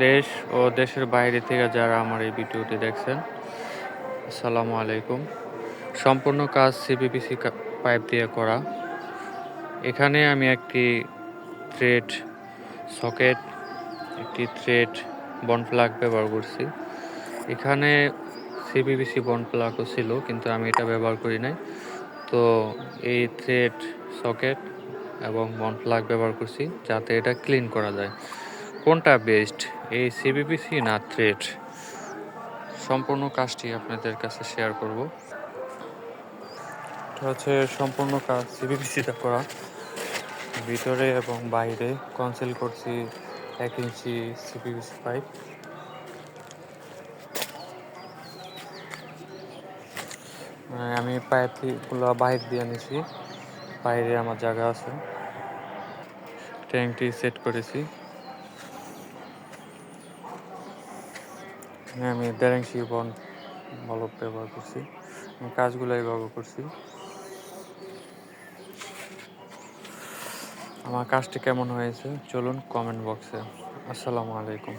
দেশ ও দেশের বাইরে থেকে যারা আমার এই ভিডিওটি দেখছেন, আসসালামু আলাইকুম। সম্পূর্ণ কাজ সিপিপিসি পাইপ দিয়ে করা। এখানে আমি একটি থ্রেড সকেট, একটি থ্রেড বন্ড প্লাগ ব্যবহার করছি। এখানে সিপিপিসি বন্ড প্লাগও ছিল, কিন্তু আমি এটা ব্যবহার করি নাই। তো এই থ্রেড সকেট এবং বন্ড প্লাগ ব্যবহার করছি যাতে এটা ক্লিন করা যায়। কোনটা বেস্ট, এই সিপিপিসি না থ্রেড? সম্পূর্ণ কাজটি আপনাদের কাছে শেয়ার করব। এটা হচ্ছে সম্পূর্ণ কাজ সিপিপিসিতে করা, ভিতরে এবং বাইরে কনসিল করছি 1 ইঞ্চি সিপিপিসি পাইপ। আমি পাইপগুলো বাইর দিয়ে নিছি, বাইরে আমার জায়গা আছে। ট্যাঙ্কটি সেট করেছি। আমি 1.5 ইঞ্চি বন্ড বলক ব্যবহার করছি। আমি কাজগুলো এইভাবে করছি। আমার কাজটি কেমন হয়েছে চলুন কমেন্ট বক্সে। আসসালামু আলাইকুম।